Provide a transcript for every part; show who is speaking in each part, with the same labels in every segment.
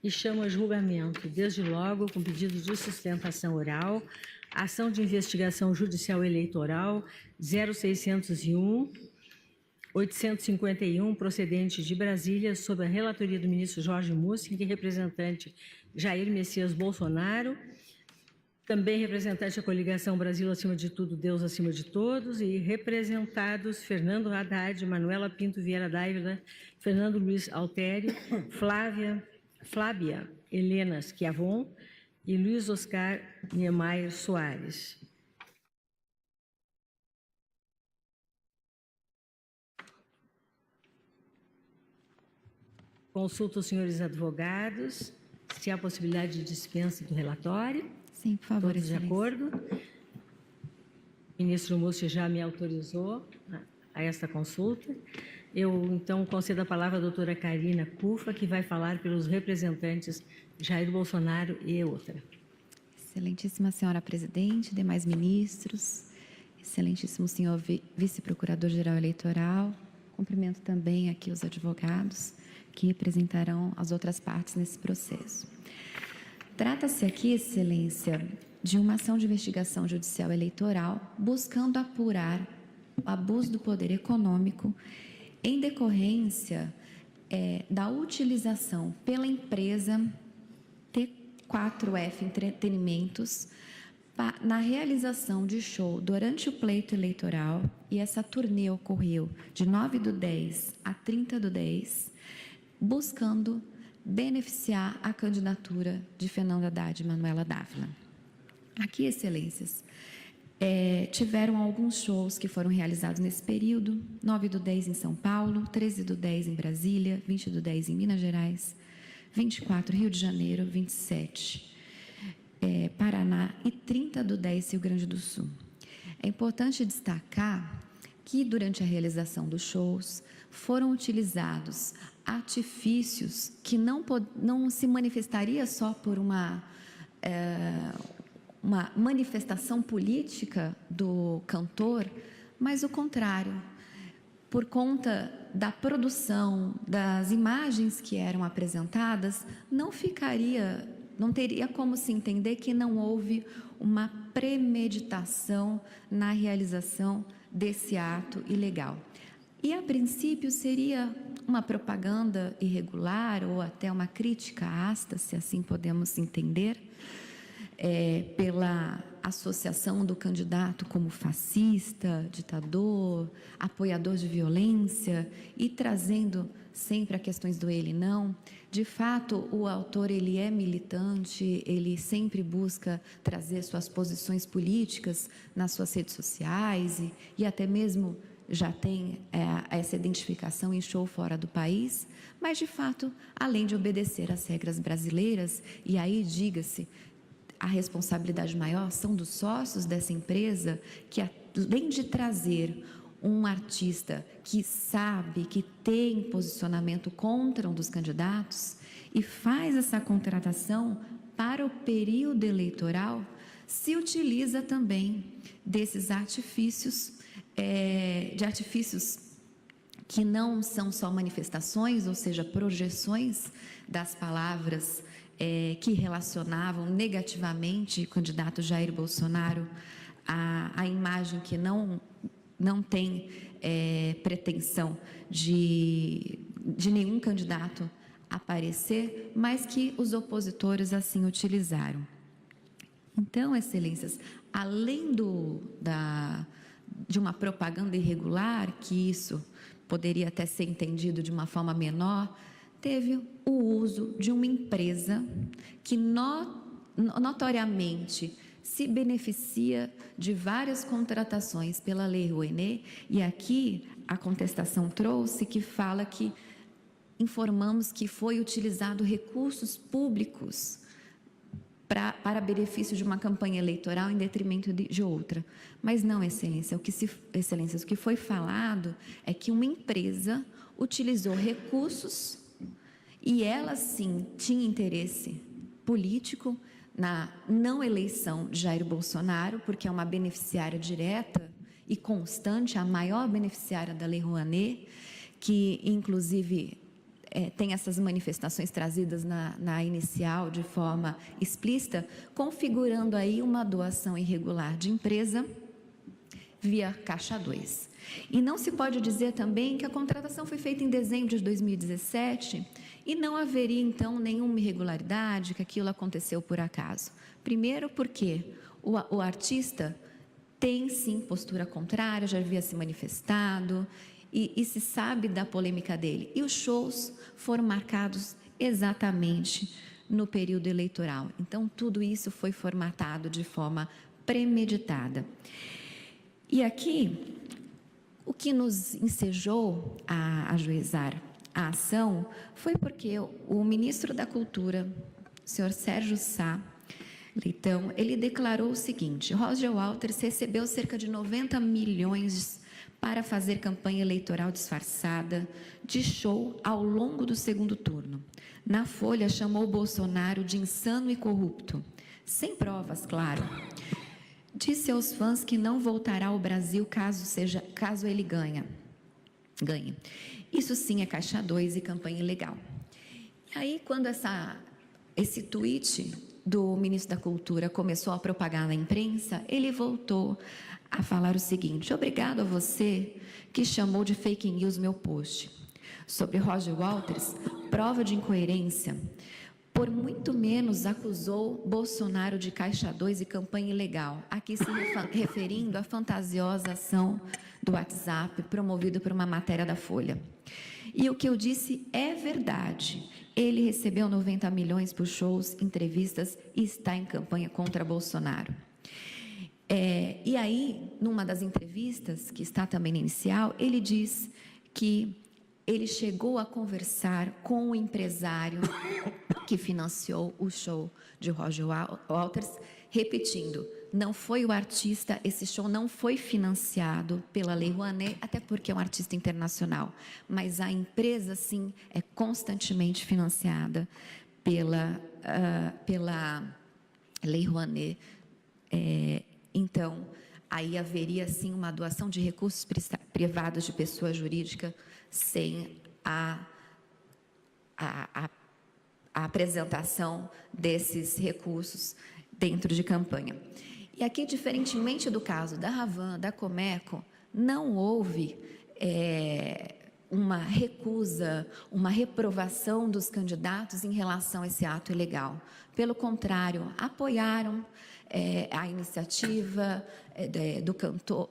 Speaker 1: e chamo a julgamento, desde logo, com pedido de sustentação oral, a ação de investigação judicial eleitoral 0601 851, procedente de Brasília, sob a relatoria do ministro Jorge Mussi, e representante Jair Messias Bolsonaro, também representante da coligação Brasil acima de tudo, Deus acima de todos, e representados Fernando Haddad, Manuela Pinto Vieira Dávila, Fernando Luiz Altério, Flávia Helena Schiavon e Luiz Oscar Niemeyer Soares. Consulto os senhores advogados se há possibilidade de dispensa do relatório.
Speaker 2: Sim, por favor,
Speaker 1: Todos de
Speaker 2: excelência.
Speaker 1: acordo? O ministro Mussi já me autorizou a esta consulta. Eu, então, concedo a palavra à doutora Karina Cufa, que vai falar pelos representantes Jair Bolsonaro e outra.
Speaker 2: Excelentíssima senhora presidente, demais ministros, excelentíssimo senhor vice-procurador-geral eleitoral, cumprimento também aqui os advogados que representarão as outras partes nesse processo. Trata-se aqui, excelência, de uma ação de investigação judicial eleitoral buscando apurar o abuso do poder econômico em decorrência da utilização pela empresa T4F Entretenimentos na realização de show durante o pleito eleitoral, e essa turnê ocorreu de 9/10 a 30/10, buscando beneficiar a candidatura de Fernando Haddad e Manuela Dávila. Aqui, excelências, tiveram alguns shows que foram realizados nesse período: 9/10 em São Paulo, 13/10 em Brasília, 20/10 em Minas Gerais, 24 Rio de Janeiro, 27 Paraná e 30/10 Rio Grande do Sul. É importante destacar que durante a realização dos shows foram utilizados artifícios que não se manifestaria só por uma manifestação política do cantor, mas o contrário, por conta da produção das imagens que eram apresentadas, não teria como se entender que não houve uma premeditação na realização desse ato ilegal. E, a princípio, seria uma propaganda irregular ou até uma crítica ácida, se assim podemos entender, pela associação do candidato como fascista, ditador, apoiador de violência e trazendo sempre a questões do ele não. De fato, o autor ele é militante, ele sempre busca trazer suas posições políticas nas suas redes sociais e até mesmo já tem essa identificação em show fora do país, mas de fato, além de obedecer às regras brasileiras, e aí diga-se, a responsabilidade maior são dos sócios dessa empresa, que além de trazer um artista que sabe, que tem posicionamento contra um dos candidatos e faz essa contratação para o período eleitoral, se utiliza também desses artifícios, que não são só manifestações, ou seja, projeções das palavras que relacionavam negativamente o candidato Jair Bolsonaro à imagem que não tem pretensão de nenhum candidato aparecer, mas que os opositores assim utilizaram. Então, excelências, além de uma propaganda irregular, que isso poderia até ser entendido de uma forma menor, teve o uso de uma empresa que notoriamente se beneficia de várias contratações pela Lei Rouanet, e aqui a contestação trouxe que fala que informamos que foi utilizado recursos públicos para benefício de uma campanha eleitoral em detrimento de outra. Mas não, excelências, o que foi falado é que uma empresa utilizou recursos e ela, sim, tinha interesse político na não eleição de Jair Bolsonaro, porque é uma beneficiária direta e constante, a maior beneficiária da Lei Rouanet, que, inclusive, tem essas manifestações trazidas na inicial de forma explícita, configurando aí uma doação irregular de empresa via Caixa 2. E não se pode dizer também que a contratação foi feita em dezembro de 2017 e não haveria, então, nenhuma irregularidade, que aquilo aconteceu por acaso. Primeiro porque o artista tem, sim, postura contrária, já havia se manifestado e se sabe da polêmica dele. E os shows foram marcados exatamente no período eleitoral. Então, tudo isso foi formatado de forma premeditada. E aqui, o que nos ensejou a ajuizar a ação foi porque o ministro da Cultura, o senhor Sérgio Sá Leitão, ele declarou o seguinte: Roger Walters recebeu cerca de 90 milhões para fazer campanha eleitoral disfarçada de show ao longo do segundo turno. Na Folha, chamou Bolsonaro de insano e corrupto, sem provas, claro. Disse aos fãs que não voltará ao Brasil caso ele ganhe. Isso sim é Caixa 2 e campanha ilegal. E aí, quando esse tweet do ministro da Cultura começou a propagar na imprensa, ele voltou a falar o seguinte: obrigado a você que chamou de fake news meu post. Sobre Roger Walters, prova de incoerência. Por muito menos acusou Bolsonaro de Caixa 2 e campanha ilegal, aqui se referindo à fantasiosa ação do WhatsApp promovida por uma matéria da Folha. E o que eu disse é verdade. Ele recebeu 90 milhões por shows, entrevistas e está em campanha contra Bolsonaro. E aí, numa das entrevistas, que está também na inicial, ele diz que ele chegou a conversar com o empresário que financiou o show de Roger Walters, repetindo, não foi o artista, esse show não foi financiado pela Lei Rouanet, até porque é um artista internacional, mas a empresa, sim, é constantemente financiada pela Lei Rouanet. Então, aí haveria, sim, uma doação de recursos privados de pessoa jurídica sem a apresentação desses recursos dentro de campanha. E aqui, diferentemente do caso da Ravan, da Comeco, não houve uma recusa, uma reprovação dos candidatos em relação a esse ato ilegal. Pelo contrário, apoiaram a iniciativa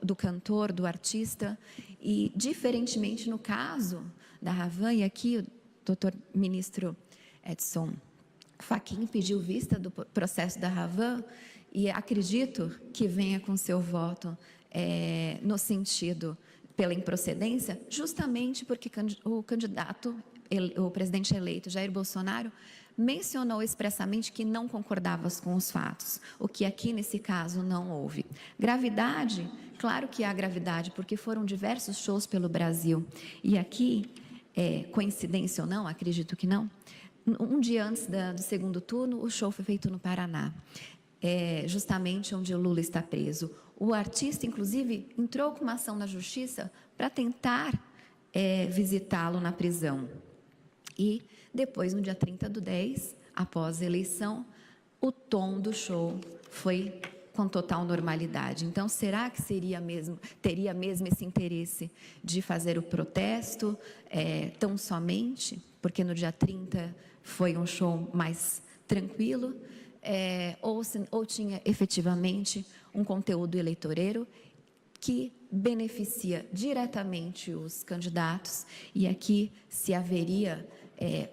Speaker 2: do cantor, do artista, e, diferentemente no caso da Ravan, e aqui o doutor ministro Edson Fachin pediu vista do processo da Ravan, e acredito que venha com seu voto no sentido pela improcedência, justamente porque o candidato, o presidente eleito Jair Bolsonaro, mencionou expressamente que não concordava com os fatos, o que aqui, nesse caso, não houve. Gravidade, claro que há gravidade, porque foram diversos shows pelo Brasil. E aqui, coincidência ou não, acredito que não, um dia antes do segundo turno, o show foi feito no Paraná, justamente onde o Lula está preso. O artista, inclusive, entrou com uma ação na justiça para tentar visitá-lo na prisão. E depois, no dia 30/10, após a eleição, o tom do show foi com total normalidade. Então, será que teria mesmo esse interesse de fazer o protesto tão somente? Porque no dia 30 foi um show mais tranquilo, ou tinha efetivamente um conteúdo eleitoreiro que beneficia diretamente os candidatos, e aqui se haveria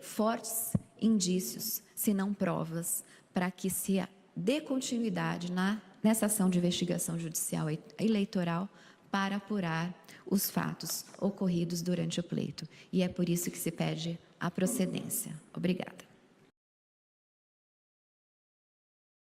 Speaker 2: fortes indícios, se não provas, para que se dê continuidade nessa ação de investigação judicial eleitoral para apurar os fatos ocorridos durante o pleito. E é por isso que se pede a procedência. Obrigada.